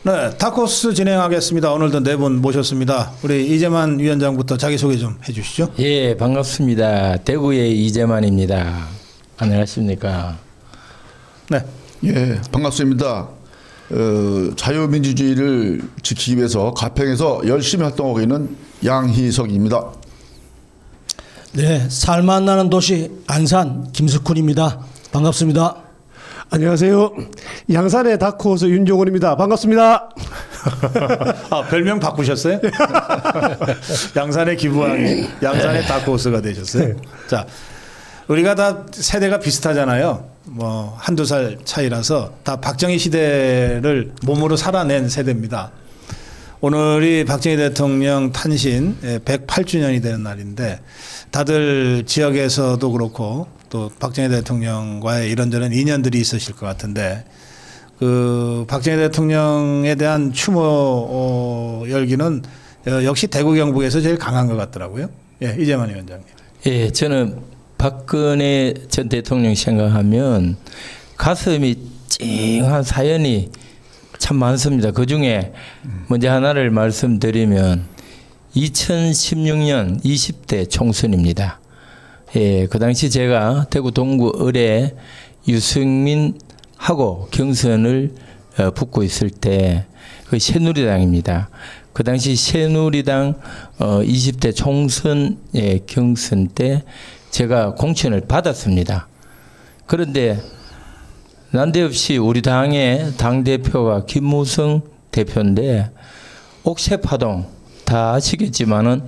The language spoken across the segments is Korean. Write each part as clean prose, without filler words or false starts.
네, 다코스 진행하겠습니다. 오늘도 네 분 모셨습니다. 우리 이재만 위원장부터 자기소개 좀 해주시죠. 예, 반갑습니다. 대구의 이재만입니다. 안녕하십니까. 네. 예, 반갑습니다. 자유민주주의를 지키기 위해서 가평에서 열심히 활동하고 있는 양희석입니다. 네, 살맛 나는 도시 안산 김석훈입니다. 반갑습니다. 안녕하세요. 양산의 다크호스 윤종원입니다. 반갑습니다. 아, 별명 바꾸셨어요? 양산의 기부왕이 양산의 다크호스가 되셨어요. 자, 우리가 다 세대가 비슷하잖아요. 뭐 한두 살 차이라서 다 박정희 시대를 몸으로 살아낸 세대입니다. 오늘이 박정희 대통령 탄신 108주년이 되는 날인데 다들 지역에서도 그렇고 또 박정희 대통령과의 이런저런 인연들이 있으실 것 같은데 그 박정희 대통령에 대한 추모 열기는 역시 대구 경북에서 제일 강한 것 같더라고요. 예, 이재만 위원장님. 예, 저는 박근혜 전 대통령 생각하면 가슴이 찡한 사연이 참 많습니다. 그 중에 먼저 하나를 말씀드리면 2016년 20대 총선입니다. 예, 그 당시 제가 대구 동구 을에 유승민하고 경선을 붙고 있을 때 그 새누리당입니다. 그 당시 새누리당 20대 총선 경선 때 제가 공천을 받았습니다. 그런데 난데없이 우리 당의 당대표가 김무성 대표인데 옥새파동 다 아시겠지만은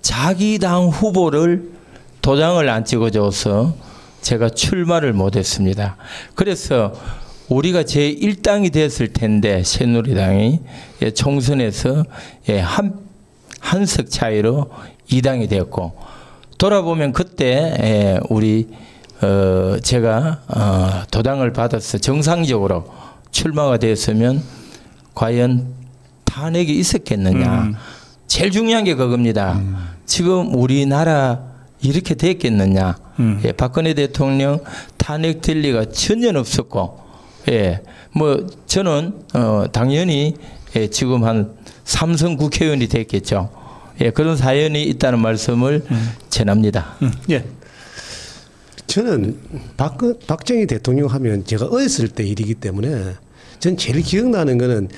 자기 당 후보를 도장을 안 찍어줘서 제가 출마를 못했습니다. 그래서 우리가 제1당이 됐을 텐데 새누리당이 총선에서 한석 차이로 2당이 되었고 돌아보면 그때 우리 제가 도당을 받아서 정상적으로 출마가 됐으면 과연 탄핵이 있었겠느냐. 제일 중요한 게 그겁니다. 지금 우리나라 이렇게 됐겠느냐. 예, 박근혜 대통령 탄핵될 리가 전혀 없었고, 예, 뭐 저는 당연히 지금 한 3선 국회의원이 됐겠죠. 예, 그런 사연이 있다는 말씀을 전합니다. 예. 저는 박정희 대통령 하면 제가 어렸을 때 일이기 때문에 전 제일 기억나는 거는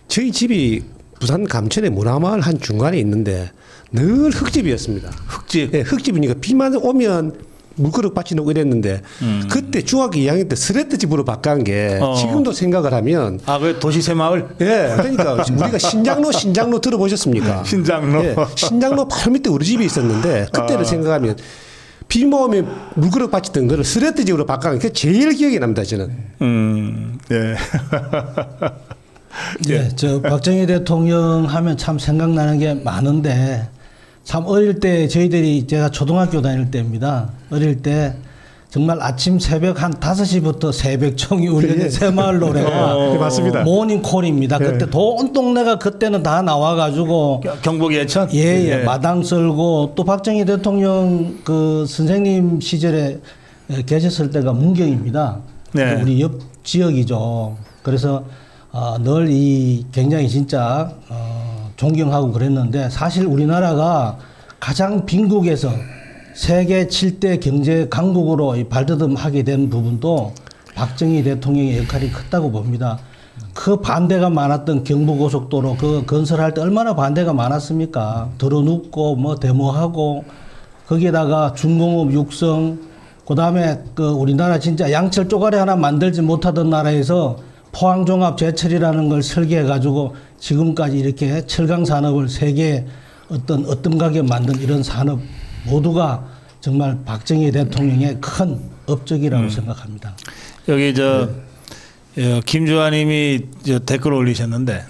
저희 집이 부산 감천의 문화마을 한 중간에 있는데 늘 흙집이었습니다. 흙집. 네, 흙집이니까 비만 오면 물그릇 받치 놓고 이랬는데 그때 중학교 2학년 때 스레트 집으로 바꾼 게 지금도 생각을 하면 그 도시 새마을? 예, 그러니까 우리가 신장로 들어보셨습니까? 신장로. 예, 신장로 바로 밑에 우리 집이 있었는데 그때를 생각하면 비만 오면 물그릇 받치던 거를 스레트 집으로 바꾼 게 제일 기억에 납니다, 저는. 예. 네, 저 박정희 대통령 하면 참 생각나는 게 많은데 참 어릴 때 저희들이 제가 초등학교 다닐 때입니다. 어릴 때 정말 아침 새벽 한 5시부터 새벽종이 울리는 새마을 노래가 맞습니다. 모닝콜입니다. 그때 온 동네가 그때는 다 나와가지고 경북 예천? 예, 마당 쓸고 또 박정희 대통령 그 선생님 시절에 계셨을 때가 문경입니다. 네. 우리 옆 지역이죠. 그래서 늘 이 굉장히 진짜 존경하고 그랬는데 사실 우리나라가 가장 빈국에서 세계 7대 경제 강국으로 발돋움하게 된 부분도 박정희 대통령의 역할이 컸다고 봅니다. 그 반대가 많았던 경부고속도로 그 건설할 때 얼마나 반대가 많았습니까? 들어눕고 뭐 데모하고 거기에다가 중공업 육성 그다음에 그 우리나라 진짜 양철 쪼가리 하나 만들지 못하던 나라에서 포항종합 제철이라는 걸 설계해 가지고 지금까지 이렇게 철강 산업을 세계 어떤 으뜸가게 만든 이런 산업 모두가 정말 박정희 대통령의 큰 업적이라고 생각합니다. 여기 김주환님이 댓글 올리셨는데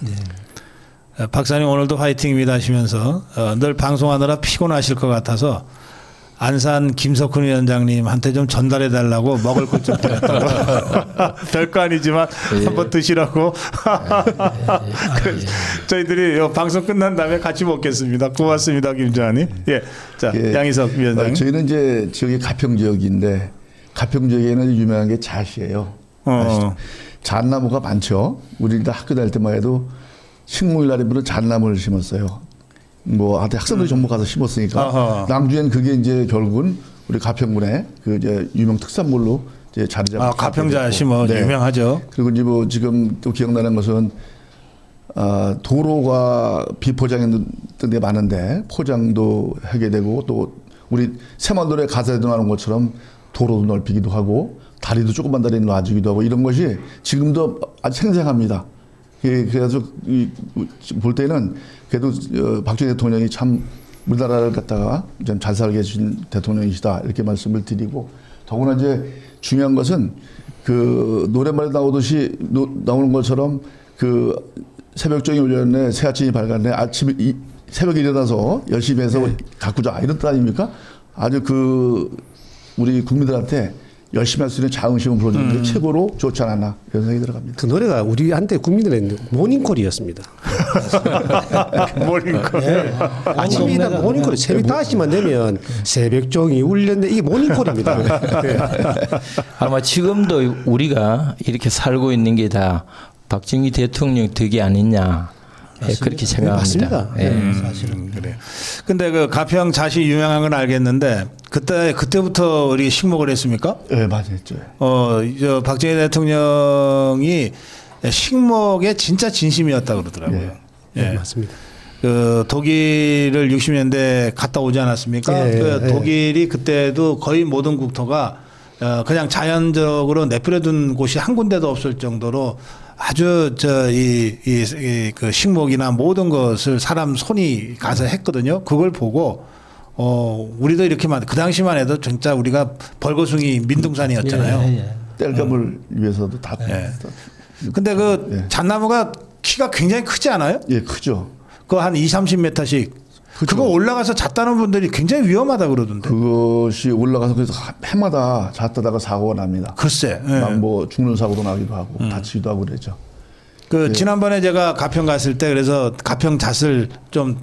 박사님 오늘도 화이팅입니다 하시면서 늘 방송하느라 피곤하실 것 같아서 안산 김석훈 위원장님한테 좀 전달해 달라고 먹을 것 좀 드렸다고. 별거 아니지만 한번 드시라고. 저희들이 방송 끝난 다음에 같이 먹겠습니다. 고맙습니다, 김주환님. 예, 자 양희석 위원장님. 저희는 이제 지역이 가평 지역인데 가평 지역에는 유명한 게 잣이에요. 잣나무가 많죠. 우리 학교 다닐 때만 해도 식목일 날이면 잣나무를 심었어요. 뭐 학생들이 전부 가서 심었으니까 남주엔 그게 이제 결국은 우리 가평군의 그 이제 유명 특산물로 이제 자리 잡고. 가평자 심어 유명하죠. 그리고 이제 뭐 지금 또 기억나는 것은 도로가 비포장했던 데 많은데 포장도 하게 되고 또 우리 새만도로에 가사에도 나오는 것처럼 도로도 넓히기도 하고 다리도 조그만 다리를 놔주기도 하고 이런 것이 지금도 아주 생생합니다. 그래서 볼 때는 그래도 박정희 대통령이 참 우리나라를 갖다가 좀 잘 살게 해준 대통령이시다 이렇게 말씀을 드리고 더구나 이제 중요한 것은 그 노랫말에 나오듯이 나오는 것처럼 그 새벽종이 울렸네 새아침이 밝았네 아침에 새벽에 일어나서 열심히 해서 가꾸자 이런 뜻 아닙니까? 아주 그 우리 국민들한테 열심히 할 수 있는 자긍심을 불어주는 게 최고로 좋지 않았나 이런 생각이 들어갑니다. 그 노래가 우리한테 국민들의 모닝콜이었습니다. 모닝콜. 네. 아침이다 모닝콜이 새벽 5시만 되면 새벽종이 울렸네 이게 모닝콜입니다. 네. 아마 지금도 우리가 이렇게 살고 있는 게 다 박정희 대통령 덕이 아니냐 그렇게 생각합니다. 맞습니다. 사실은 그래요. 근데 그 가평 잣이 유명한 건 알겠는데 그때부터 우리 식목을 했습니까? 네, 맞았죠. 저 박정희 대통령이 식목에 진짜 진심이었다 그러더라고요. 네, 맞습니다. 그 독일을 60년대 갔다 오지 않았습니까? 그 독일이 그때도 거의 모든 국토가 그냥 자연적으로 내버려둔 곳이 한 군데도 없을 정도로 아주 그 식목이나 모든 것을 사람 손이 가서 했거든요. 그걸 보고 우리도 이렇게 그 당시만 해도 진짜 우리가 벌거숭이 민둥산이었잖아요. 땔감을 위해서도 다. 근데 그 잣나무가 키가 굉장히 크지 않아요? 예, 크죠. 그거 한 20-30m씩. 그거 올라가서 잤다는 분들이 굉장히 위험하다 그러던데. 그것이 올라가서 그래서 해마다 잤다가 사고가 납니다. 글쎄. 막 뭐 죽는 사고도 나기도 하고 다치기도 하고 그랬죠. 그 지난번에 제가 가평 갔을 때 그래서 가평 잣을 좀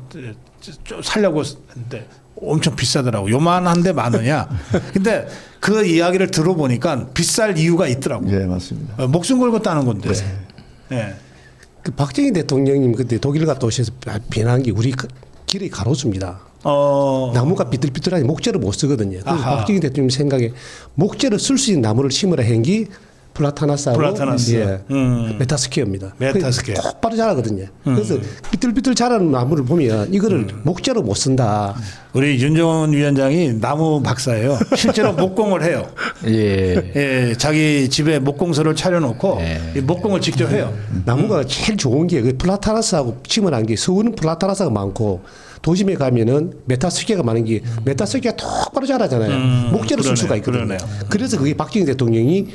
살려고 했는데 엄청 비싸더라고. 요만한데 10,000원이야. 근데 그 이야기를 들어보니까 비쌀 이유가 있더라고. 예, 맞습니다. 목숨 걸고 따는 건데. 네. 그 박정희 대통령님 그때 독일 갔다 오셔서 비난한 게 우리 길이 가로수입니다. 나무가 비틀비틀하니 목재를 못 쓰거든요. 그래서 박정희 대통령 생각에 목재를 쓸 수 있는 나무를 심으라 한 게 플라타나스하고 메타스키어입니다. 메타스키어. 똑바로 자라거든요. 그래서 비틀비틀 자라는 나무를 보면 이거를 목재로 못 쓴다. 우리 윤정원 위원장이 나무 박사예요. 실제로 목공을 해요. 예, 자기 집에 목공소를 차려놓고 목공을 직접 해요. 나무가 제일 좋은 게 그 플라타나스하고 심어놓은 게 서울은 플라타나스가 많고 도심에 가면은 메타스키아가 많은 게 메타스키아가 똑바로 자라잖아요. 목재로 쓸 수가 있거든요. 그러네요. 그래서 그게 박정희 대통령이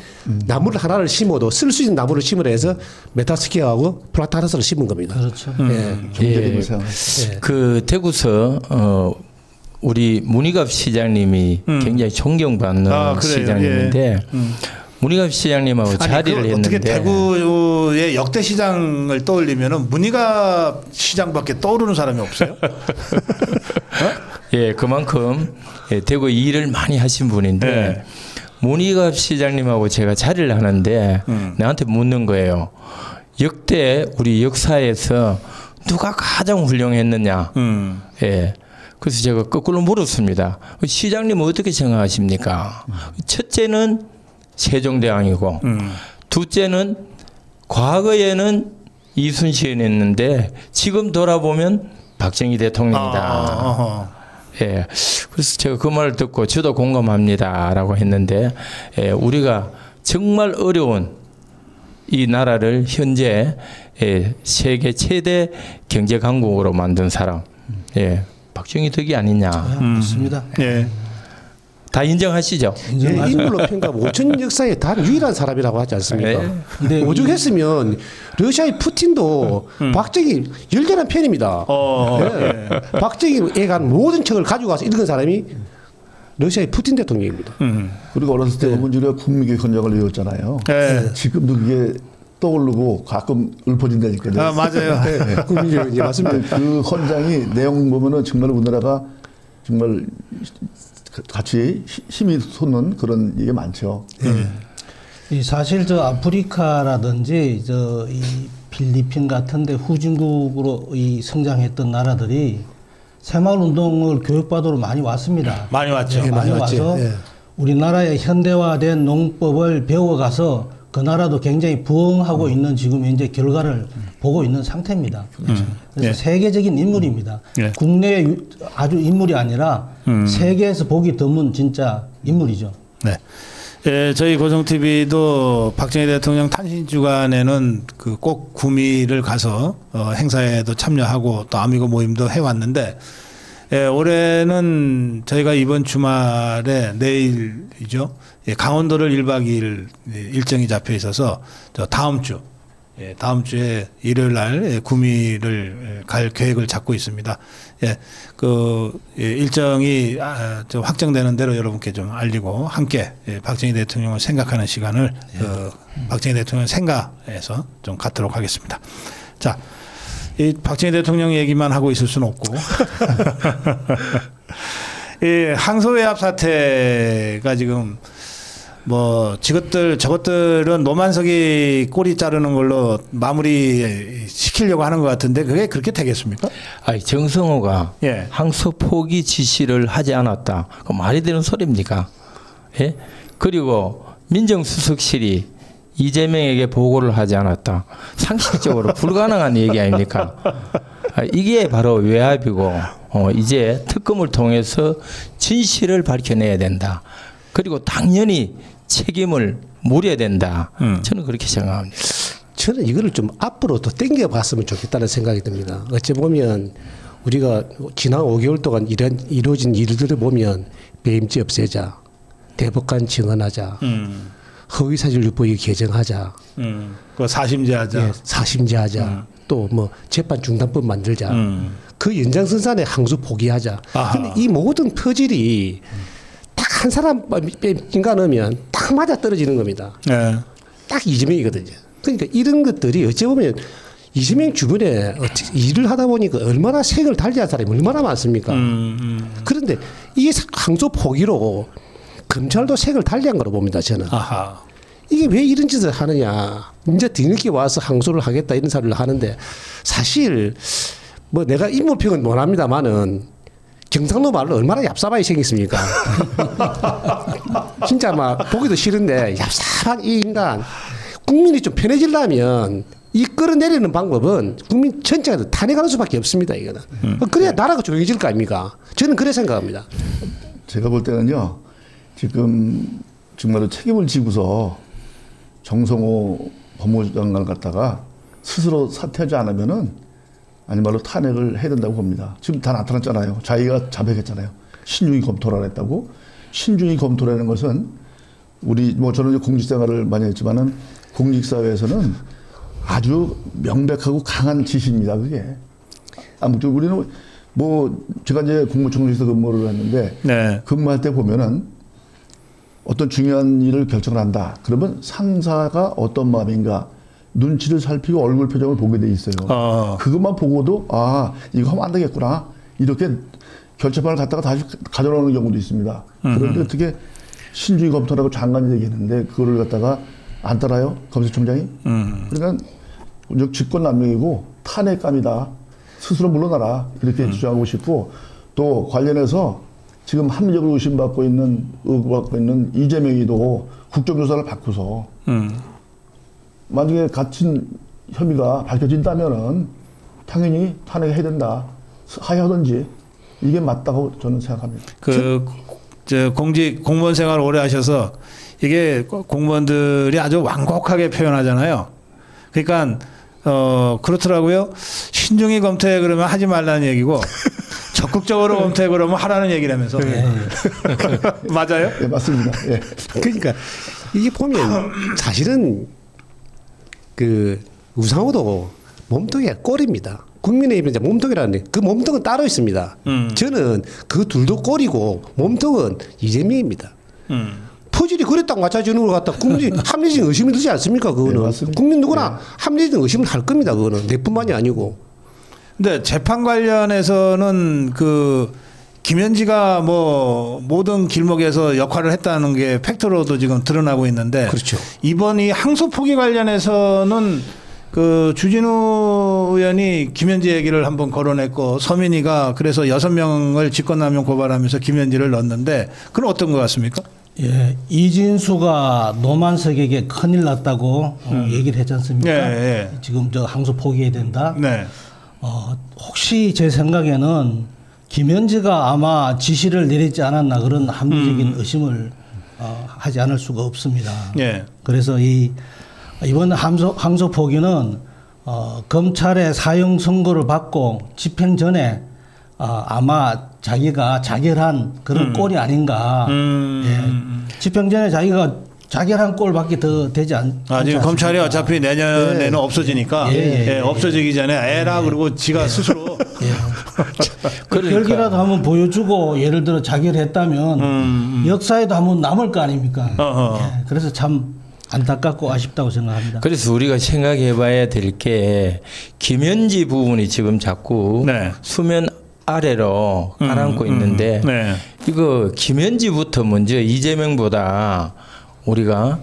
나무를 하나를 심어도 쓸 수 있는 나무를 심으라 해서 메타스키아하고 플라타나스를 심은 겁니다. 그렇죠. 경제력을 생각했어요. 그 대구서 우리 문희갑 시장님이 굉장히 존경받는 시장님인데 문희갑 시장님하고 자리를 했는데 어떻게 대구의 역대 시장을 떠올리면은 문희갑 시장밖에 떠오르는 사람이 없어요? 예, 그만큼 대구 일을 많이 하신 분인데 문희갑 시장님하고 제가 자리를 하는데 나한테 묻는 거예요. 역대 우리 역사에서 누가 가장 훌륭했느냐? 예. 그래서 제가 거꾸로 물었습니다. 시장님은 어떻게 생각하십니까? 첫째는 세종대왕이고 둘째는 과거에는 이순신이었는데 지금 돌아보면 박정희 대통령이다. 예, 그래서 제가 그 말을 듣고 저도 공감합니다라고 했는데 우리가 정말 어려운 이 나라를 현재 세계 최대 경제 강국으로 만든 사람, 박정희 덕이 아니냐. 맞습니다. 예. 다 인정하시죠? 인물로 평가하면 5천 역사에 단 유일한 사람이라고 하지 않습니까? 근데 오죽했으면 러시아의 푸틴도 박정희 열렬한 팬입니다. 박정희에 간 모든 책을 가지고 가서 읽은 사람이 러시아의 푸틴 대통령입니다. 그리고 어렸을 때 어머니가 국민교육 헌장을 외웠잖아요. 지금도 그게 떠오르고 가끔 읊어진다니까요. 맞아요. 국민교육이 맞습니다. 그 헌장이 내용 보면은 정말 우리나라가 정말 같이 힘이 솟는 그런 게 많죠. 이 사실 저 아프리카라든지 저 이 필리핀 같은데 후진국으로 이 성장했던 나라들이 새마을 운동을 교육받으러 많이 왔습니다. 많이 왔죠. 네, 많이 왔죠. 와서 예. 우리나라의 현대화된 농법을 배워가서 그 나라도 굉장히 부흥하고 있는 지금 현재 결과를 보고 있는 상태입니다. 그래서 예. 세계적인 인물입니다. 예. 국내의 아주 인물이 아니라 세계에서 보기 드문 진짜 인물이죠. 네. 예, 저희 고성TV도 박정희 대통령 탄신 주간에는 그 꼭 구미를 가서 행사에도 참여하고 또 아미고 모임도 해왔는데, 예, 올해는 저희가 이번 주말에 내일이죠. 예, 강원도를 1박 2일 일정이 잡혀 있어서 다음 주, 예, 다음 주에 일요일 날 구미를 갈 계획을 잡고 있습니다. 예, 일정이 확정되는 대로 여러분께 좀 알리고 함께 박정희 대통령을 생각하는 시간을 박정희 대통령 생가에서 좀 갖도록 하겠습니다. 자, 이 박정희 대통령 얘기만 하고 있을 수는 없고 이 항소외압 사태가 지금 뭐 저것들은 노만석이 꼬리 자르는 걸로 마무리 시키려고 하는 것 같은데 그게 그렇게 되겠습니까? 아니 정성호가 예. 항소 포기 지시를 하지 않았다. 그 말이 되는 소리입니까? 예? 그리고 민정수석실이 이재명에게 보고를 하지 않았다. 상식적으로 불가능한 얘기 아닙니까? 이게 바로 외압이고 이제 특검을 통해서 진실을 밝혀내야 된다. 그리고 당연히 책임을 물어야 된다. 저는 그렇게 생각합니다. 저는 이거를 좀 앞으로 더 당겨봤으면 좋겠다는 생각이 듭니다. 어찌 보면 우리가 지난 5개월 동안 이루어진 일들을 보면 배임죄 없애자, 대법관 증언하자, 허위사실 유포의 개정하자, 그 사심제하자, 예, 사심제하자, 또 뭐 재판 중단법 만들자, 그 연장선상에 항소 포기하자. 근데 이 모든 퍼즐이 딱 한 사람 인가 넣으면 딱 맞아 떨어지는 겁니다. 예. 딱 이재명이거든요. 그러니까 이런 것들이 어찌 보면 이재명 주변에 일을 하다 보니까 얼마나 색을 달리한 사람이 얼마나 많습니까? 그런데 이 항소 포기로 검찰도 색을 달리한 거로 봅니다. 저는. 아하. 이게 왜 이런 짓을 하느냐. 이제 뒤늦게 와서 항소를 하겠다 이런 소리를 하는데 사실 뭐 내가 인물평은 못합니다만은 경상도 말로 얼마나 얍삽하게 생겼습니까? 진짜 막 보기도 싫은데 얍삽한 이 인간 국민이 좀 편해지려면 이 끌어내리는 방법은 국민 전체가 탄핵하는 수밖에 없습니다. 이거는. 그래야 나라가 조용해질 거 아닙니까? 저는 그래 생각합니다. 제가 볼 때는요. 지금 정말로 책임을 지고서 정성호 법무부 장관을 갖다가 스스로 사퇴하지 않으면은 아니 말로 탄핵을 해야 된다고 봅니다. 지금 다 나타났잖아요. 자기가 자백했잖아요. 신중히 검토를 했다고. 신중히 검토라는 것은 우리 뭐 저는 공직생활을 많이 했지만은 공직사회에서는 아주 명백하고 강한 지시입니다. 그게. 아무튼 우리는 뭐 제가 이제 국무총리에서 근무를 했는데 네. 근무할 때 보면은 어떤 중요한 일을 결정을 한다. 그러면 상사가 어떤 마음인가 눈치를 살피고 얼굴 표정을 보게 돼 있어요. 그것만 보고도 아 이거 하면 안 되겠구나 이렇게 결재판을 갖다가 다시 가져오는 경우도 있습니다. 그런데 어떻게 신중히 검토라고 장관이 얘기했는데 그거를 갖다가 안 따라요 검찰총장이? 그러니까 직권남용이고 탄핵감이다. 스스로 물러나라 이렇게 주장하고 싶고 또 관련해서 지금 합리적으로 의심받고 있는 의구받고 있는 이재명이도 국정조사를 받고서 만약에 갇힌 혐의가 밝혀진다면은 당연히 탄핵해야 된다. 하야하든지 이게 맞다고 저는 생각합니다. 공무원 생활 오래 하셔서 이게 공무원들이 아주 완곡하게 표현하잖아요. 그러니까 그렇더라고요. 신중히 검토해 그러면 하지 말라는 얘기고 적극적으로 검토해 그러면 하라는 얘기라면서. 맞아요? 네, 맞습니다. 예. 그러니까 이게 보면 사실은 그 우상호도 몸통이 꼬리입니다. 국민의힘은 이제 몸통이라는 그 몸통은 따로 있습니다. 저는 그 둘도 꼬리고 몸통은 이재명입니다. 퍼즐이 그랬다고 맞춰주는 걸 갖다 국민이 합리적 의심이 들지 않습니까? 그거는 네, 국민 누구나 합리적 의심을 할 겁니다. 그거는 내뿐만이 아니고. 근데 재판 관련해서는 그 김현지가 뭐 모든 길목에서 역할을 했다는 게 팩트로도 지금 드러나고 있는데 그렇죠. 이번 이 항소 포기 관련해서는 그 주진우 의원이 김현지 얘기를 한번 거론했고 서민이가 그래서 6명을 직권남용 고발하면서 김현지를 넣었는데 그건 어떤 것 같습니까? 예, 이진수가 노만석에게 큰일 났다고 얘기를 했지 않습니까? 예. 지금 저 항소 포기해야 된다. 네. 혹시 제 생각에는 김현지가 아마 지시를 내리지 않았나 그런 합리적인 의심을 하지 않을 수가 없습니다. 예. 그래서 이번 항소 포기는 검찰의 사형 선고를 받고 집행 전에 아마 자기가 자결한 그런 꼴이 아닌가. 예. 집행 전에 자기가 자결한 꼴밖에 더 되지 않습니까? 지금 검찰이 어차피 내년에는 없어지니까 없어지기 전에 에라 그러고 지가 스스로 그 결기라도 한번 보여주고 예를 들어 자결했다면 역사에도 한번 남을 거 아닙니까? 예. 그래서 참 안타깝고 아쉽다고 생각합니다. 그래서 우리가 생각해봐야 될 게 김현지 부분이 지금 자꾸 네. 수면 아래로 가라앉고 있는데 네. 이거 김현지부터 먼저 이재명보다 우리가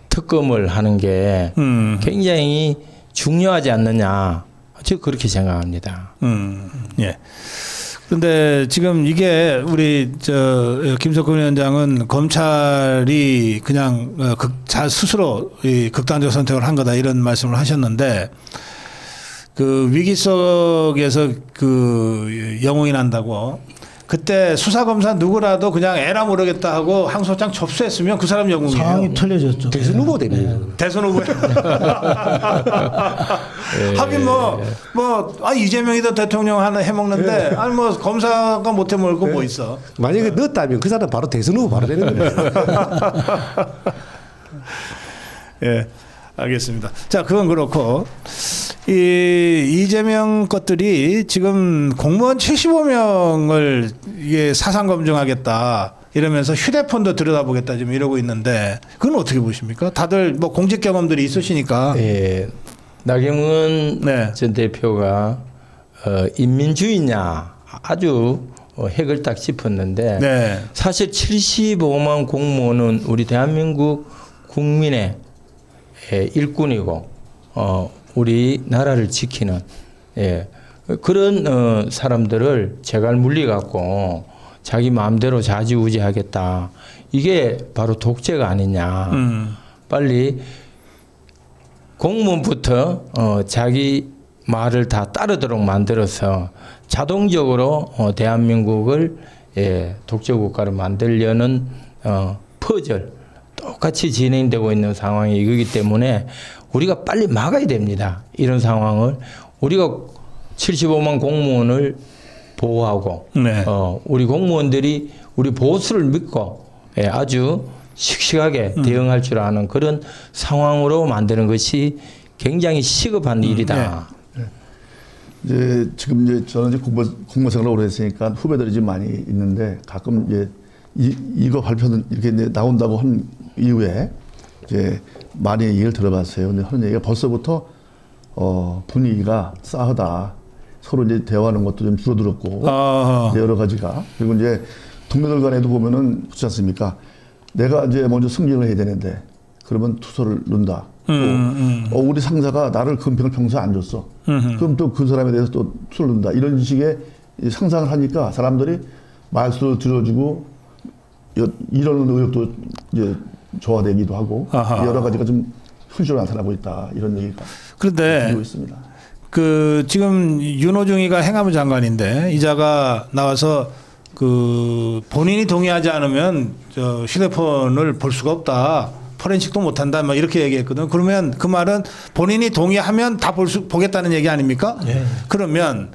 특검을 하는 게 굉장히 중요하지 않느냐. 저 그렇게 생각합니다. 예. 그런데 지금 이게 우리 김석근 위원장은 검찰이 그냥 스스로 이 극단적 선택을 한 거다 이런 말씀을 하셨는데 그 위기 속에서 그 영웅이 난다고 그때 수사검사 누구라도 그냥 에라 모르겠다 하고 항소장 접수했으면 그 사람 영웅이에요. 상황이 틀려졌죠. 대선 후보 됩니다. 대선 후보에. 하긴 이재명이도 대통령 하나 해먹는데 아니 뭐 검사가 못 해먹을 거 뭐 있어. 만약에 넣었다면 그 사람 바로 대선 후보 바로 되는 거예요. 예, 알겠습니다. 자, 그건 그렇고 이재명 것들이 지금 공무원 75명을 이게 사상 검증하겠다 이러면서 휴대폰도 들여다보겠다 지금 이러고 있는데 그건 어떻게 보십니까? 다들 뭐 공직 경험들이 있으시니까. 예, 나경원 전 대표가 인민주의냐 아주 핵을 딱 짚었는데 사실 75만 공무원은 우리 대한민국 국민의 일꾼이고 우리 나라를 지키는 그런 사람들을 제갈 물리 갖고 자기 마음대로 좌지우지하겠다. 이게 바로 독재가 아니냐. 빨리 공무원부터 자기 말을 다 따르도록 만들어서 자동적으로 대한민국을 독재국가로 만들려는 퍼즐 똑같이 진행되고 있는 상황이 이거기 때문에 우리가 빨리 막아야 됩니다. 이런 상황을 우리가 75만 공무원을 보호하고 우리 공무원들이 우리 보수를 믿고 아주 씩씩하게 대응할 줄 아는 그런 상황으로 만드는 것이 굉장히 시급한 일이다. 이제 지금 이제 저는 이제 공무원 생활을 오래 했으니까 후배들이 좀 많이 있는데 가끔 이제 이거 발표는 이렇게 이제 나온다고 한 이후에 이제 많이 얘기를 들어봤어요. 근데 하는 얘기가 벌써부터 분위기가 싸하다. 서로 이제 대화하는 것도 좀 줄어들었고 여러 가지가 그리고 이제 동료들 간에도 보면은 그렇지 않습니까? 내가 이제 먼저 승진을 해야 되는데 그러면 투서를 넣는다. 또 우리 상사가 나를 금평을 평소에 안 줬어. 그럼 또 그 사람에 대해서 또 투서를 넣는다. 이런 식의 상상을 하니까 사람들이 말수를 들어주고 이런 의욕도 이제 저하되기도 하고 여러 가지가 좀 현실로 나타나고 있다. 이런 얘기가 그런데 있습니다. 그 지금 윤호중이가 행안부 장관인데 이자가 나와서 그 본인이 동의하지 않으면 저 휴대폰을 볼 수가 없다. 포렌식도 못한다. 막 이렇게 얘기했거든. 그러면 그 말은 본인이 동의하면 다 보겠다는 얘기 아닙니까? 그러면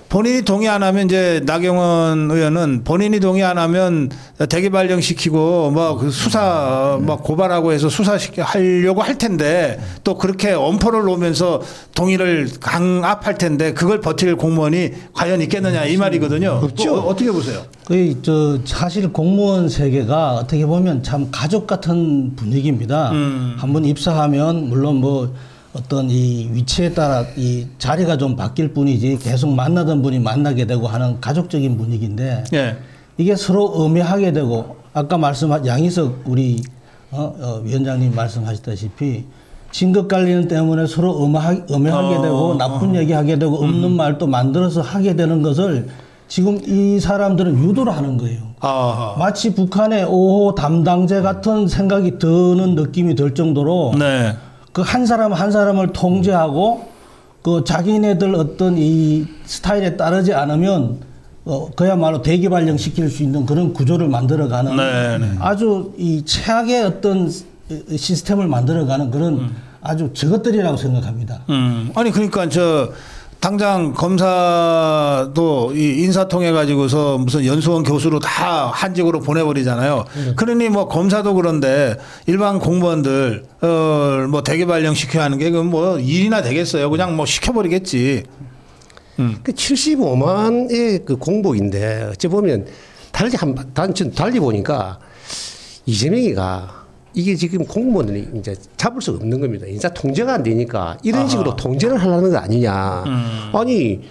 본인이 동의 안 하면 이제 나경원 의원은 본인이 동의 안 하면 대기 발령시키고 뭐 그 수사 막 고발하고 해서 수사하려고 할 텐데 또 그렇게 엄포를 놓으면서 동의를 강압할 텐데 그걸 버틸 공무원이 과연 있겠느냐 이 말이거든요. 그렇죠. 어떻게 보세요? 사실 공무원 세계가 어떻게 보면 참 가족 같은 분위기입니다. 한번 입사하면 물론 뭐 어떤 이 위치에 따라 이 자리가 좀 바뀔 뿐이지 계속 만나던 분이 만나게 되고 하는 가족적인 분위기인데 예. 이게 서로 음해하게 되고 아까 양희석 우리 위원장님 말씀하셨다시피 진급 관리는 때문에 서로 음해하게 되고 나쁜 얘기하게 되고 없는 말도 만들어서 하게 되는 것을 지금 이 사람들은 유도를 하는 거예요. 마치 북한의 5호 담당제 같은 생각이 드는 느낌이 들 정도로 네. 그 한 사람 한 사람을 통제하고 그 자기네들 어떤 이 스타일에 따르지 않으면 그야말로 대기 발령시킬 수 있는 그런 구조를 만들어가는 네. 아주 이 최악의 어떤 시스템을 만들어가는 그런 아주 저것들이라고 생각합니다. 아니 그러니까 당장 검사도 이 인사 통해 가지고서 무슨 연수원 교수로 다 한직으로 보내버리잖아요. 그러니 뭐 검사도 그런데 일반 공무원들 뭐 대기 발령 시켜야 하는 게 그건 뭐 일이나 되겠어요. 그냥 뭐 시켜버리겠지. 그 75만의 그 공복인데 어찌 보면 달리 보니까 이재명이가 이게 지금 공무원을 이제 잡을 수가 없는 겁니다. 인사 통제가 안 되니까 이런 식으로 통제를 하려는 거 아니냐. 아니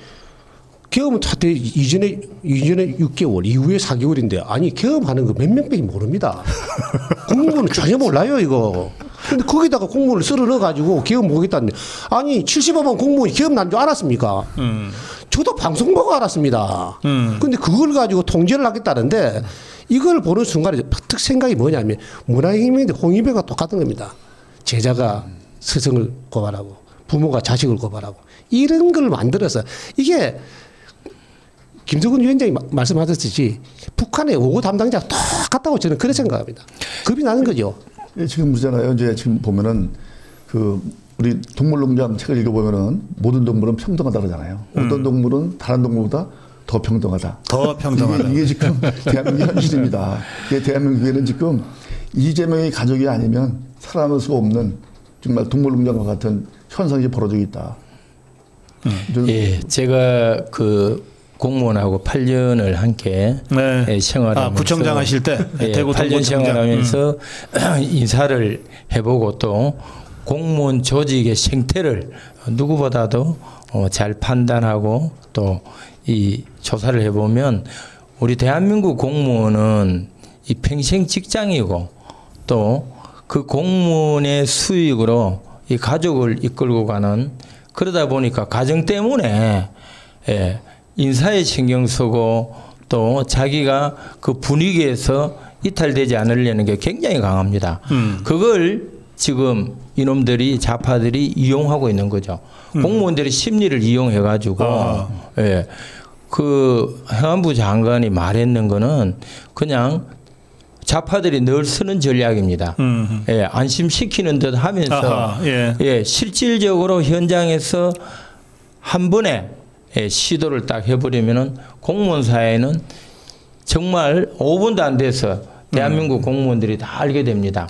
계엄은 이전에 6개월, 이후에 4개월인데 아니 계엄하는 거 몇 명밖에 모릅니다. 공무원은 전혀 몰라요 이거. 근데 거기다가 공무원을 썰어 넣어가지고 계엄 보겠다는데 아니 75만 공무원이 계엄 난 줄 알았습니까? 저도 방송 보고 알았습니다. 근데 그걸 가지고 통제를 하겠다는데 이걸 보는 순간에 딱 생각이 뭐냐면 문화혁명인데 홍위배가 똑같은 겁니다. 제자가 스승을 고발하고 부모가 자식을 고발하고 이런 걸 만들어서 이게 김정은 위원장이 말씀하셨듯이 북한의 5호 담당자가 똑같다고 저는 그렇게 생각합니다. 겁이 나는 거죠. 지금 그러잖아요. 이제 지금 보면은 그 우리 동물농장 책을 읽어보면은 모든 동물은 평등하다 그러잖아요. 어떤 동물은 다른 동물보다 더 평등하다. 더 평등하다. 이게 지금 대한민국 현실입니다. 이게 대한민국에는 지금 이재명의 가족이 아니면 살아남을 수가 없는 정말 동물농장과 같은 현상이 벌어지고 있다. 예, 제가 그 공무원하고 8년을 함께 네. 생활하면서 구청장 하실 때 대구 8년 생활하면서 인사를 해보고 또 공무원 조직의 생태를 누구보다도 잘 판단하고 또 이 조사를 해보면 우리 대한민국 공무원은 이 평생 직장이고 또 그 공무원의 수익으로 이 가족을 이끌고 가는 그러다 보니까 가정 때문에 인사에 신경 쓰고 또 자기가 그 분위기에서 이탈되지 않으려는 게 굉장히 강합니다. 그걸 지금 이놈들이 좌파들이 이용하고 있는 거죠. 공무원들의 심리를 이용해 가지고 그 행안부 장관이 말했는 거는 그냥 좌파들이 늘 쓰는 전략입니다. 안심시키는 듯 하면서 실질적으로 현장에서 한 번에 시도를 딱 해버리면은 공무원 사회는 정말 5분도 안 돼서 대한민국 공무원들이 다 알게 됩니다.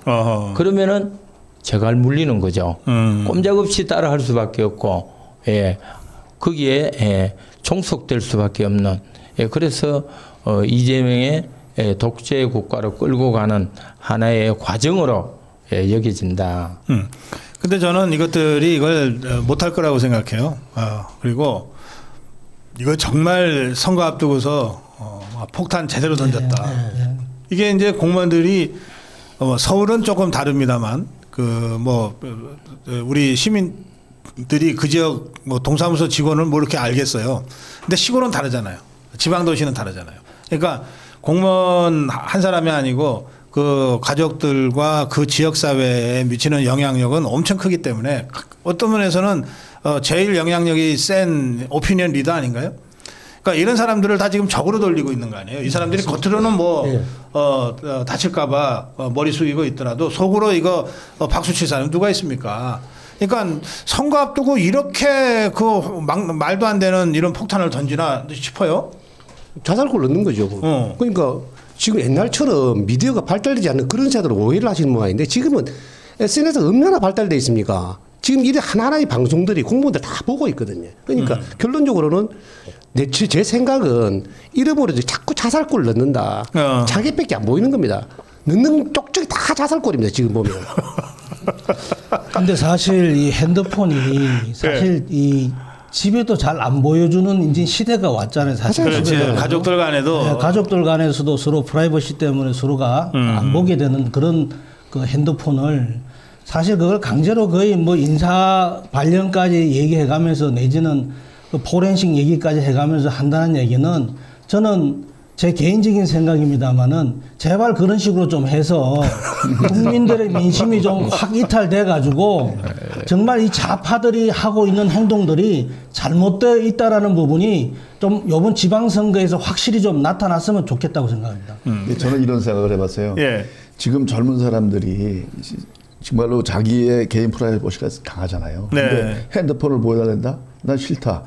그러면은 제갈 물리는 거죠. 꼼짝없이 따라할 수밖에 없고, 거기에 종속될 수밖에 없는. 그래서 이재명의 독재 국가로 끌고 가는 하나의 과정으로 여겨진다. 근데 저는 이것들이 이걸 못할 거라고 생각해요. 그리고 이거 정말 선거 앞두고서 폭탄 제대로 던졌다. 이게 이제 공무원들이 서울은 조금 다릅니다만 우리 시민들이 그 지역 동사무소 직원을 뭐 이렇게 알겠어요. 근데 시골은 다르잖아요. 지방 도시는 다르잖아요. 그러니까 공무원 한 사람이 아니고 그 가족들과 그 지역 사회에 미치는 영향력은 엄청 크기 때문에 어떤 면에서는 제일 영향력이 센 오피니언 리더 아닌가요? 그러니까 이런 사람들을 다 지금 적으로 돌리고 있는 거 아니에요. 이 사람들이 겉으로는 다칠까봐 머리 숙이고 있더라도 속으로 이거 박수 칠 사람이 누가 있습니까? 그러니까 선거 앞두고 이렇게 말도 안 되는 이런 폭탄을 던지나 싶어요. 자살골 넣는 거죠. 그러니까 지금 옛날처럼 미디어가 발달되지 않는 그런 세대로 오해를 하시는 모양인데 지금은 SNS가 얼마나 발달돼 있습니까? 지금 이런 하나하나의 방송들이 공무원들 다 보고 있거든요. 그러니까 결론적으로는 제 생각은 잃어버려도 자꾸 자살골 넣는다. 자기밖에 안 보이는 겁니다. 넣는 쪽쪽이 다 자살골입니다. 지금 보면. 근데 사실 이 핸드폰이 사실 이 집에도 잘 안 보여주는 이제 시대가 왔잖아요. 사실 그렇지. 집에도. 가족들 간에도 네, 가족들 간에서도 서로 프라이버시 때문에 서로가 안 보게 되는 그런 그 핸드폰을 사실 그걸 강제로 거의 뭐 인사 발령까지 얘기해가면서 내지는 그 포렌식 얘기까지 해가면서 한다는 얘기는 저는 제 개인적인 생각입니다만은 제발 그런 식으로 좀 해서 국민들의 민심이 좀 확 이탈돼 가지고 정말 이 좌파들이 하고 있는 행동들이 잘못되어 있다라는 부분이 좀 이번 지방선거에서 확실히 좀 나타났으면 좋겠다고 생각합니다. 저는 이런 생각을 해봤어요. 예. 지금 젊은 사람들이 정말로 자기의 개인 프라이버시가 강하잖아요. 네. 근데 핸드폰을 보여야 된다? 난 싫다.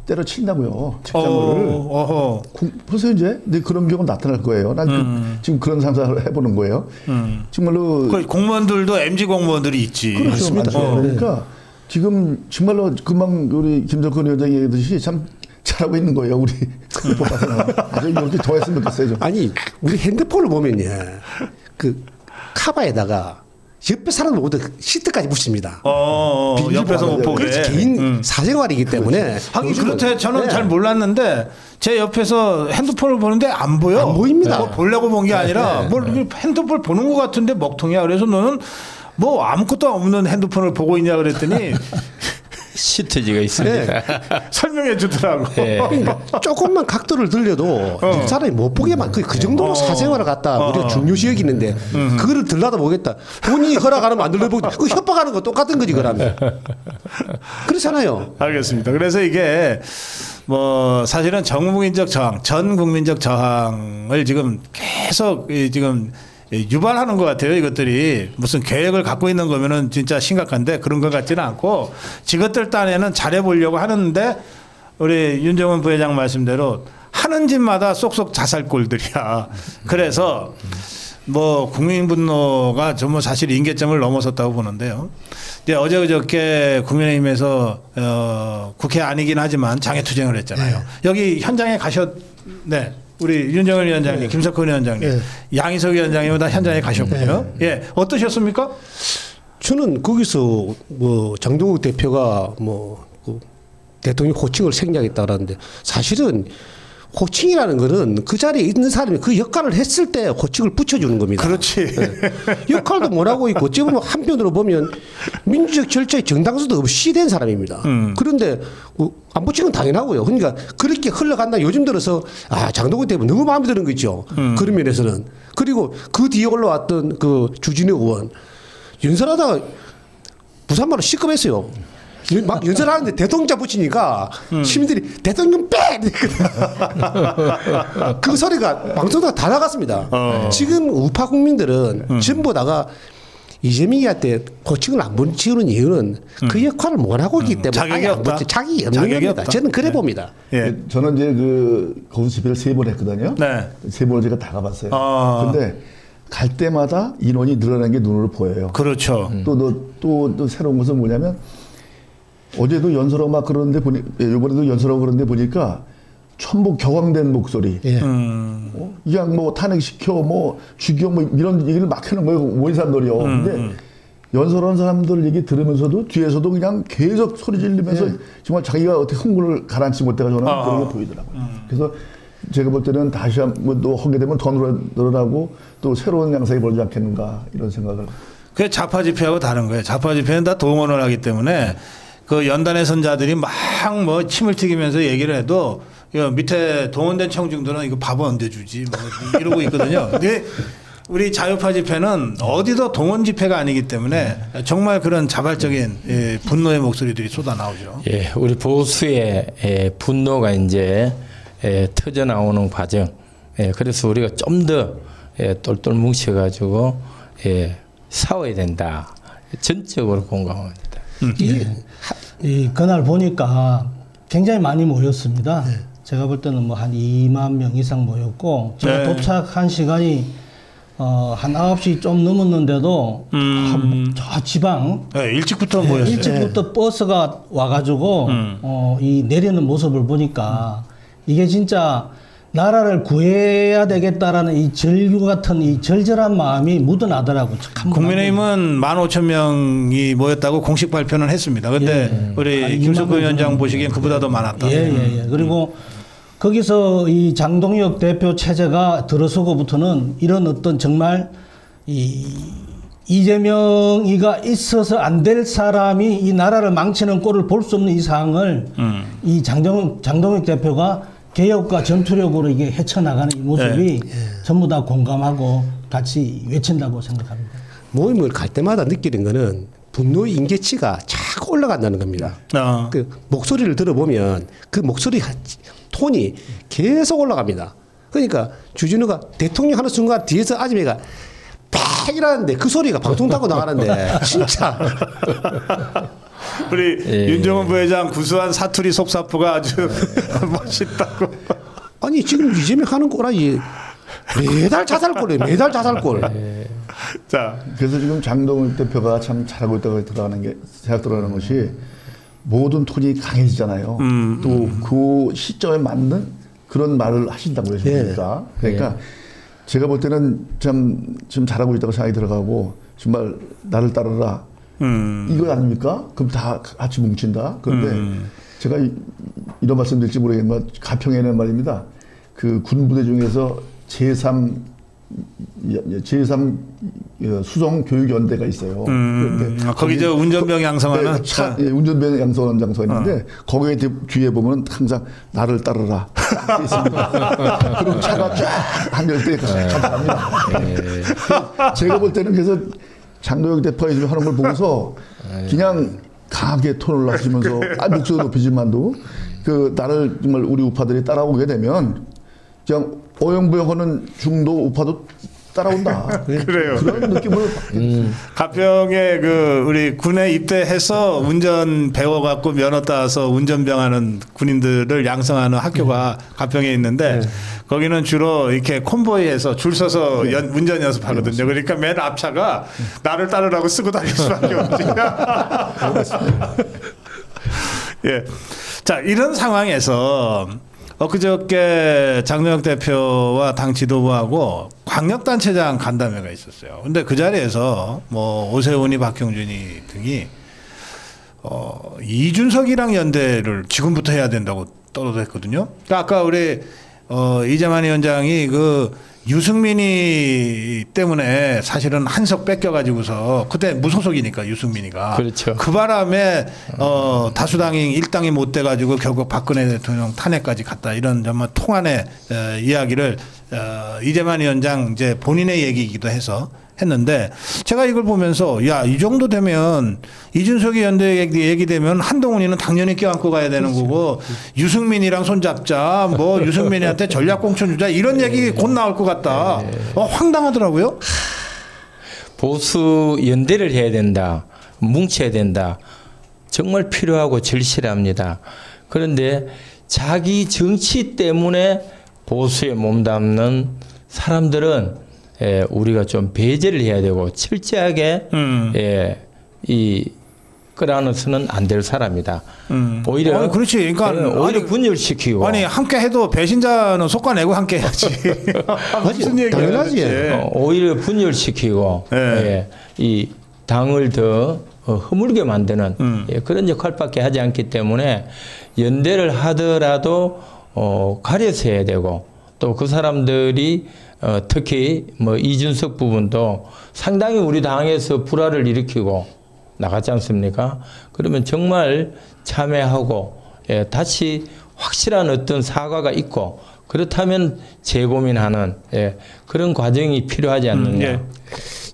때려친다고요. 책장을. 어허. 벌써 이제 그런 경우 나타날 거예요. 난 지금 그런 상상을 해보는 거예요. 정말로 그 공무원들도 MZ 공무원들이 있지. 그렇죠. 많죠. 그러니까 지금 정말로 금방 우리 김정근 위원장이 얘기했듯이 참 잘하고 있는 거예요. 우리 아주 이렇게 더 했으면 좋겠어요. 좀. 아니 우리 핸드폰을 보면요, 그 카바에다가 옆에 사람들 모두 시트까지 붙입니다. 옆에서 못 보게. 그렇지, 개인 사생활이기 때문에. 하긴 요즘은, 그렇대. 저는 네. 잘 몰랐는데 제 옆에서 핸드폰을 보는데 안 보여. 안 보입니다. 뭐 보려고 본 게 아니라 뭘 핸드폰 보는 것 같은데 먹통이야. 그래서 너는 뭐 아무것도 없는 핸드폰을 보고 있냐 그랬더니 시트지가 있습니다. 설명해 주더라고. 네. 그러니까 조금만 각도를 들려도 이 사람이 못 보게만 그 정도로 사생활을 갖다 우리가 중요시 여기는데 그거를 들라다 보겠다. 본인이 허락하면 안 들려보고 그 협박하는 거 똑같은 거지 그러면. 그렇잖아요. 알겠습니다. 그래서 이게 뭐 사실은 정국민적 저항, 전 국민적 저항을 지금 계속 지금 유발하는 것 같아요. 이것들이 무슨 계획을 갖고 있는 거면은 진짜 심각한데 그런 것 같지는 않고 지것들 딴에는 잘해보려고 하는데 우리 윤정원 부회장 말씀대로 하는 짓마다 쏙쏙 자살골들이야. 그래서 뭐 국민 분노가 전부 사실 임계점을 넘어섰다고 보는데요. 이제 어제 그저께 국민의힘에서 국회 아니긴 하지만 장애투쟁을 했잖아요. 네. 여기 현장에 네. 우리 윤정원 위원장님, 김석훈 위원장님, 양희석 위원장님 다 현장에 가셨군요. 예, 어떠셨습니까? 저는 거기서 뭐 장동욱 대표가 그 대통령 호칭을 생략했다라는데 사실은 호칭이라는 거는 그 자리에 있는 사람이 그 역할을 했을 때 호칭을 붙여주는 겁니다. 그렇지. 역할도 못하고 있고 어찌 보면 한편으로 보면 민주적 절차의 정당성도 없이 된 사람입니다. 그런데 안 붙이는 건 당연하고요. 그러니까 그렇게 흘러간다. 요즘 들어서 장동건 대표 너무 마음에 드는 거 있죠. 그런 면에서는. 그리고 그 뒤에 올라왔던 그 주진우 의원 연설하다가 부산말로 시급했어요. 막 연설하는데 대통령자 붙이니까 시민들이 대통령 빼! 그 소리가 방송에다 다 나갔습니다. 지금 우파 국민들은 전부 다가 이재명이한테 호칭을 안 붙이는 이유는 그 역할을 못 하고 있기 때문에 자격이 없다. 자격이 없는 겁니다. 저는 그래 봅니다. 예. 저는 이제 그 거부 집회를 3번 했거든요. 네. 3번을 제가 다 가봤어요. 근데 갈 때마다 인원이 늘어나는 게 눈으로 보여요. 그렇죠. 또 새로운 것은 뭐냐면 어제도 연설하고 막 그러는데 이번에도 연설하고 그러는데 보니까 전부 격앙된 목소리. 그냥 뭐 탄핵시켜, 뭐 죽여, 뭐 이런 얘기를 막 하는 거예요. 모인 사람들이요. 근데 연설하는 사람들 얘기 들으면서도 뒤에서도 그냥 계속 소리 지르면서 정말 자기가 어떻게 흥분을 가라앉지 못해가지고 그런 게 보이더라고요. 그래서 제가 볼 때는 다시 한번 또 하게 되면 더 늘어나고 또 새로운 양상이 벌어지지 않겠는가 이런 생각을. 그게 좌파 집회하고 다른 거예요. 좌파 집회는 다 동원을 하기 때문에 그 연단의 선자들이 막 뭐 침을 튀기면서 얘기를 해도 밑에 동원된 청중들은 이거 밥은 언제 주지 뭐 이러고 있거든요. 근데 우리 자유파 집회는 어디도 동원 집회가 아니기 때문에 정말 그런 자발적인 분노의 목소리들이 쏟아 나오죠. 예, 우리 보수의 분노가 이제 터져 나오는 과정. 그래서 우리가 좀 더 똘똘 뭉쳐가지고 싸워야 된다. 전적으로 공감합니다. 이 그날 보니까 굉장히 많이 모였습니다. 제가 볼 때는 뭐 한 2만 명 이상 모였고 제가 도착한 시간이 한 9시 좀 넘었는데도 저 지방 일찍부터 모였어요. 일찍부터 버스가 와가지고 이 내리는 모습을 보니까 이게 진짜 나라를 구해야 되겠다라는 이 절규 같은 이 절절한 마음이 묻어나더라고요. 국민의힘은 15,000명이 모였다고 공식 발표는 했습니다. 근데 우리 김석근 위원장 보시기엔 그보다 더 많았다. 예. 그리고 거기서 이 장동혁 대표 체제가 들어서고부터는 이런 어떤 정말 이재명이가 있어서 안 될 사람이 이 나라를 망치는 꼴을 볼 수 없는 이 상황을 이 장동혁 대표가 개혁과 전투력으로 이게 헤쳐나가는 이 모습이 전부 다 공감하고 같이 외친다고 생각합니다. 모임을 갈 때마다 느끼는 거는 분노의 인계치가 자꾸 올라간다는 겁니다. 그 목소리를 들어보면 그 목소리 톤이 계속 올라갑니다. 그러니까 주진우가 대통령 하는 순간 뒤에서 아줌마가 팍 이러는데 그 소리가 방송 타고 나가는데 진짜. 우리 윤정은 부회장 구수한 사투리 속사포가 아주 멋있다고. 아니 지금 이재명 하는 꼴아니 매달 자살골이에요. 매달 자살골. 자, 그래서 지금 장동혁 대표가 참 잘하고 있다고 생각들어가는 것이 모든 톤이 강해지잖아요. 또 그 시점에 맞는 그런 말을 하신다고 그러십니까? 그러니까 제가 볼 때는 참 잘하고 있다고 생각이 들어가고 정말 나를 따르라. 이거 아닙니까? 그럼 다 같이 뭉친다. 그런데 제가 이런 말씀 드릴지 모르겠지만 가평에는 말입니다. 그 군부대 중에서 제3 수송 교육연대가 있어요. 그런데 거기 저 운전병 양성하는 운전병 양성하는 장소가 있는데 거기에 뒤에 보면 항상 나를 따르라. 그리고 차가 쫙 한 열대 갑니다. 제가 볼 때는 그래서 장동혁 대표가 지금 하는 걸 보고서 그냥 강하게 톤을 낮추면서 목소리 높이지만도 그 나를 정말 우리 우파들이 따라오게 되면 그냥 어영부영하는 중도 우파도 따라온다. 그래요. 그런 느낌을 가평에 그 우리 군에 입대해서 운전 배워갖고 면허 따서 운전병하는 군인들을 양성하는 학교가 가평에 있는데 거기는 주로 이렇게 콤보이해서 줄 서서 운전 연습하거든요. 그러니까 맨 앞차가 나를 따르라고 쓰고 다닐 수밖에 없죠. 예. 자, 이런 상황에서 그저께 장동혁 대표와 당 지도부하고 광역단체장 간담회가 있었어요. 근데 그 자리에서 뭐 오세훈이 박형준이 등이 이준석이랑 연대를 지금부터 해야 된다고 떠들었거든요. 그러니까 아까 우리 이재만 위원장이 그 유승민이 때문에 사실은 한석 뺏겨가지고서 그때 무소속이니까 유승민이가 그렇죠. 그 바람에 다수당이 일당이 못 돼가지고 결국 박근혜 대통령 탄핵까지 갔다 이런 정말 통안의 이야기를 이재만 위원장 이제 본인의 얘기이기도 해서 했는데 제가 이걸 보면서 야, 이 정도 되면 이준석이 연대 얘기되면 한동훈이는 당연히 껴안고 가야 되는 거고 유승민이랑 손잡자 뭐 유승민이한테 전략공천 주자 이런 얘기 곧 나올 것 같다. 황당하더라고요. 보수 연대를 해야 된다. 뭉쳐야 된다. 정말 필요하고 절실합니다. 그런데 자기 정치 때문에 보수에 몸담는 사람들은 우리가 좀 배제를 해야 되고 철저하게 끌어안아서는 안 될 사람이다. 오히려 그렇지. 그러니까 오히려 분열시키고 함께 해도 배신자는 속아내고 함께 해야지. 무슨 얘기야? 당연하지. 오히려 분열시키고 이 당을 더 허물게 만드는 그런 역할밖에 하지 않기 때문에 연대를 하더라도 가려서 해야 되고 또 그 사람들이 특히 뭐 이준석 부분도 상당히 우리 당에서 불화를 일으키고 나갔지 않습니까? 그러면 정말 참회하고 다시 확실한 어떤 사과가 있고 그렇다면 재고민하는 그런 과정이 필요하지 않느냐.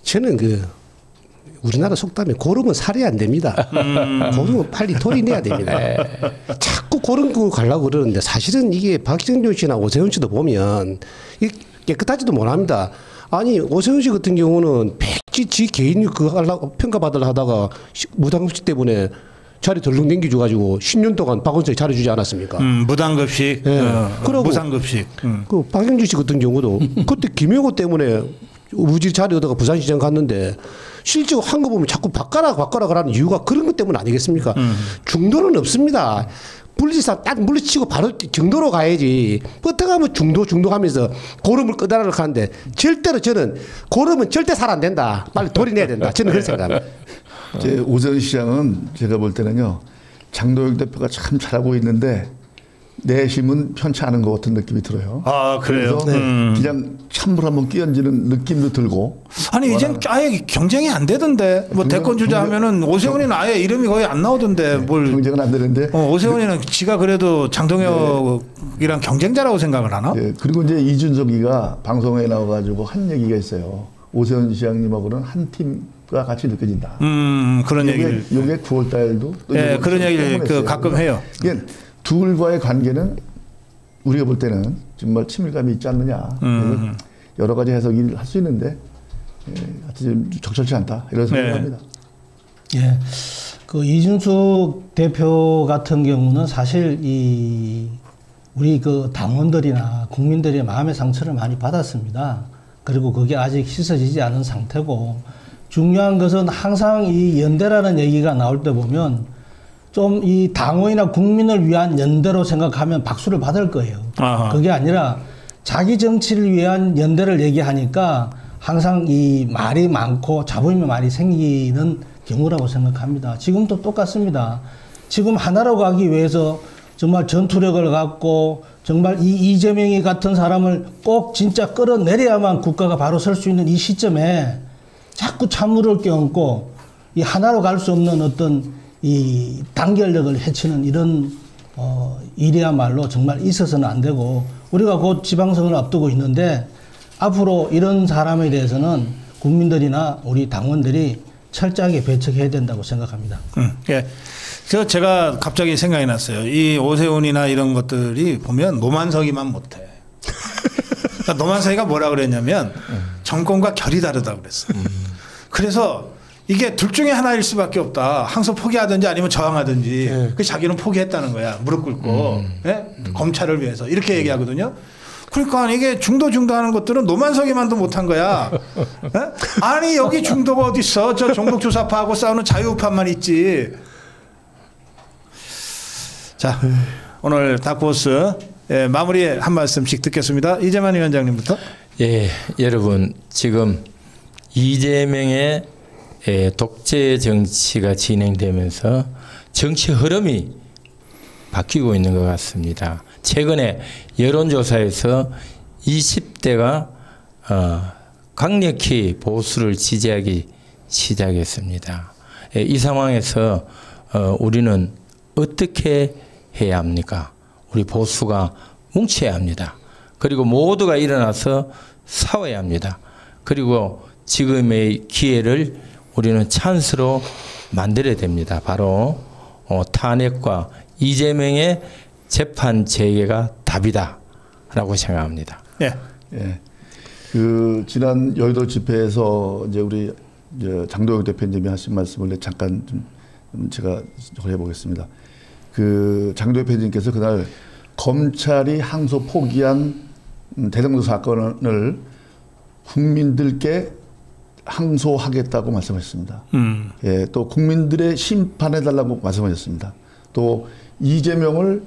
저는 우리나라 속담에 고름은 살이 안 됩니다. 고름은 빨리 돌이 내야 됩니다. 자꾸 고름 끄고 가려고 그러는데 사실은 이게 박정준 씨나 오세훈 씨도 보면 깨끗하지도 못합니다. 아니 오세훈 씨 같은 경우는 백지 지 개인 평가받으려 하다가 무당급식 때문에 자리 덜렁 댕겨줘가지고 10년 동안 박원석이 잘해주지 않았습니까? 무당급식, 무상급식. 그 박영준 씨 같은 경우도 그때 김영호 때문에 우지 자리 얻다가 부산시장 갔는데 실제로 한 거 보면 자꾸 바꿔라 하라는 이유가 그런 것 때문 아니겠습니까? 중도는 없습니다. 물리치사 딱 물리치고 바로 정도로 가야지. 어떻게 하면 중도 하면서 고름을 끄다라고 하는데 절대로 저는 고름은 절대 살 안 된다. 빨리 돌이내야 된다. 저는 그렇게 생각합니다. 제 오세훈 시장은 제가 볼 때는요, 장도영 대표가 참 잘하고 있는데 내심은 편치 않은 것 같은 느낌이 들어요. 아, 그래요? 그래서 그냥 찬물 한번 끼얹는 느낌도 들고. 아니 이젠 아예 경쟁이 안 되던데 뭐 대권 주자 하면은 오세훈이는 아예 이름이 거의 안 나오던데 뭘 경쟁은 안 되는데. 오세훈이는 지가 그래도 장동혁이랑 경쟁자라고 생각을 하나? 예, 그리고 이제 이준석이가 방송에 나와가지고 한 얘기가 있어요. 오세훈 시장님하고는 한 팀과 같이 느껴진다. 그런 얘기를. 요게 9월 달도. 예, 그런 얘기를 그 가끔 해요. 이게 둘과의 관계는 우리가 볼 때는 정말 친밀감이 있지 않느냐. 여러 가지 해석을 할 수 있는데, 하여튼 적절치 않다. 이런 생각을 합니다. 예. 그 이준석 대표 같은 경우는 사실 우리 그 당원들이나 국민들의 마음의 상처를 많이 받았습니다. 그리고 그게 아직 씻어지지 않은 상태고, 중요한 것은 항상 이 연대라는 얘기가 나올 때 보면 좀 이 당원이나 국민을 위한 연대로 생각하면 박수를 받을 거예요. 아하. 그게 아니라 자기 정치를 위한 연대를 얘기하니까 항상 이 말이 많고 자부심이 많이 생기는 경우라고 생각합니다. 지금도 똑같습니다. 지금 하나로 가기 위해서 정말 전투력을 갖고 정말 이 이재명이 같은 사람을 꼭 진짜 끌어내려야만 국가가 바로 설 수 있는 이 시점에 자꾸 찬물을 끼얹고 이 하나로 갈 수 없는 어떤 이 단결력을 해치는 이런 일이야말로 정말 있어서는 안 되고, 우리가 곧 지방선거를 앞두고 있는데 앞으로 이런 사람에 대해서는 국민들이나 우리 당원들이 철저하게 배척해야 된다고 생각합니다. 예. 제가 갑자기 생각이 났어요. 이 오세훈이나 이런 것들이 보면 노만석이만 못해. 그러니까 노만석이가 뭐라 그랬냐면 정권과 결이 다르다고 그랬어요. 그래서 이게 둘 중에 하나일 수밖에 없다. 항상 포기하든지 아니면 저항하든지. 그 자기는 포기했다는 거야. 무릎 꿇고. 예? 검찰을 위해서. 이렇게 얘기하거든요. 그러니까 이게 중도하는 것들은 노만석이만도 못한 거야. 예? 아니 여기 중도가 어디 있어. 저 종북주사파하고 싸우는 자유우파만 있지. 자, 오늘 다크호스 마무리 한 말씀씩 듣겠습니다. 이재만 위원장님부터. 예, 여러분 지금 이재명의 독재 정치가 진행되면서 정치 흐름이 바뀌고 있는 것 같습니다. 최근에 여론조사에서 20대가 강력히 보수를 지지하기 시작했습니다. 이 상황에서 우리는 어떻게 해야 합니까? 우리 보수가 뭉쳐야 합니다. 그리고 모두가 일어나서 싸워야 합니다. 그리고 지금의 기회를 우리는 찬스로 만들어야 됩니다. 바로 탄핵과 이재명의 재판 재개가 답이다라고 생각합니다. 네. 예. 그 지난 여의도 집회에서 이제 우리 장도영 대표님이 하신 말씀을 잠깐 좀 제가 해보겠습니다. 그 장도영 대표님께서 그날 검찰이 항소 포기한 대장동 사건을 국민들께 항소하겠다고 말씀하셨습니다. 예, 또 국민들의 심판해달라고 말씀하셨습니다. 또 이재명을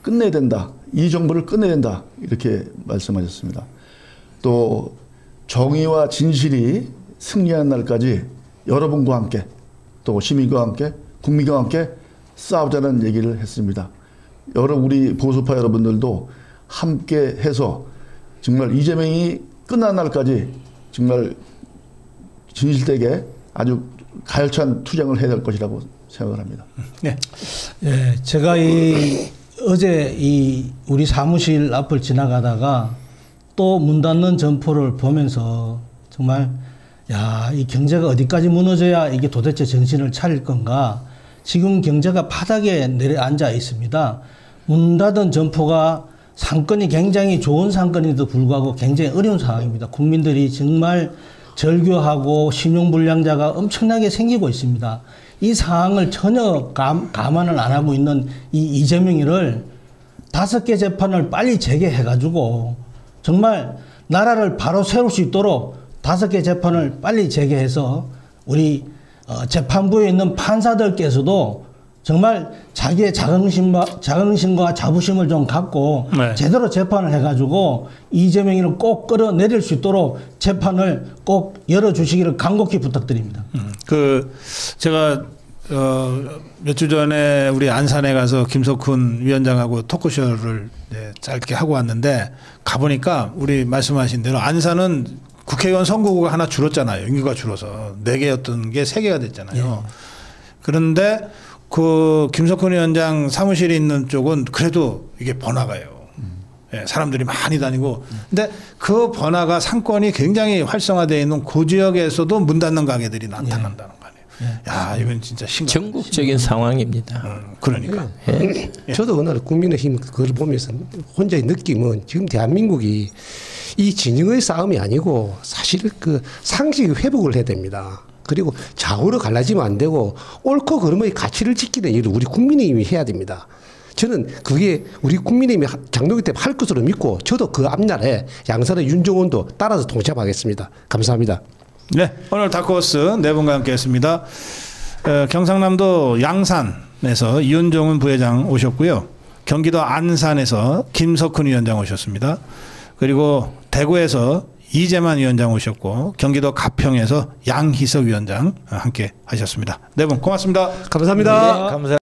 끝내야 된다. 이 정부를 끝내야 된다. 이렇게 말씀하셨습니다. 또 정의와 진실이 승리하는 날까지 여러분과 함께 또 시민과 함께 국민과 함께 싸우자는 얘기를 했습니다. 우리 보수파 여러분들도 함께 해서 정말 이재명이 끝난 날까지 정말 진실되게 아주 가열찬 투쟁을 해야 될 것이라고 생각을 합니다. 네. 예, 제가 어제 우리 사무실 앞을 지나가다가 또 문 닫는 점포를 보면서 정말 이 경제가 어디까지 무너져야 이게 도대체 정신을 차릴 건가. 지금 경제가 바닥에 내려앉아 있습니다. 문 닫은 점포가 상권이 굉장히 좋은 상권에도 불구하고 굉장히 어려운 상황입니다. 국민들이 정말 절교하고 신용불량자가 엄청나게 생기고 있습니다. 이 상황을 전혀 감안을 안 하고 있는 이 이재명이를 5개 재판을 빨리 재개해가지고 정말 나라를 바로 세울 수 있도록 5개 재판을 빨리 재개해서 우리 재판부에 있는 판사들께서도 정말 자기의 자긍심과 자부심을 좀 갖고 네. 제대로 재판을 해가지고 이재명이를 꼭 끌어내릴 수 있도록 재판을 꼭 열어주시기를 간곡히 부탁드립니다. 제가 몇 주 전에 우리 안산에 가서 김석훈 위원장하고 토크쇼를 짧게 하고 왔는데 가보니까 우리 말씀하신 대로 안산은 국회의원 선거구가 하나 줄었잖아요. 인구가 줄어서 4개였던 게 3개가 됐잖아요. 그런데 그 김석훈 위원장 사무실이 있는 쪽은 그래도 이게 번화가예요. 예, 사람들이 많이 다니고. 근데 그 번화가 상권이 굉장히 활성화되어 있는 그 지역에서도 문 닫는 가게들이 나타난다는 거 아니에요. 야, 이건 진짜 심각한 전국적인 상황입니다. 그러니까. 저도 어느 날 국민의힘 그걸 보면서 혼자의 느낌은 지금 대한민국이 이 진영의 싸움이 아니고 사실 그 상식 회복을 해야 됩니다. 그리고 좌우로 갈라지면 안 되고 옳고 그름의 가치를 지키는 일을 우리 국민의힘이 해야 됩니다. 저는 그게 우리 국민의힘이 장동기 때 할 것으로 믿고 저도 그 앞날에 양산의 윤종원도 따라서 동참하겠습니다. 감사합니다. 네, 오늘 다크호스 4분과 함께했습니다. 경상남도 양산에서 이윤종은 부회장 오셨고요. 경기도 안산에서 김석훈 위원장 오셨습니다. 그리고 대구에서 이재만 위원장 오셨고 경기도 가평에서 양희석 위원장 함께 하셨습니다. 4분 고맙습니다. 감사합니다. 네, 감사합니다.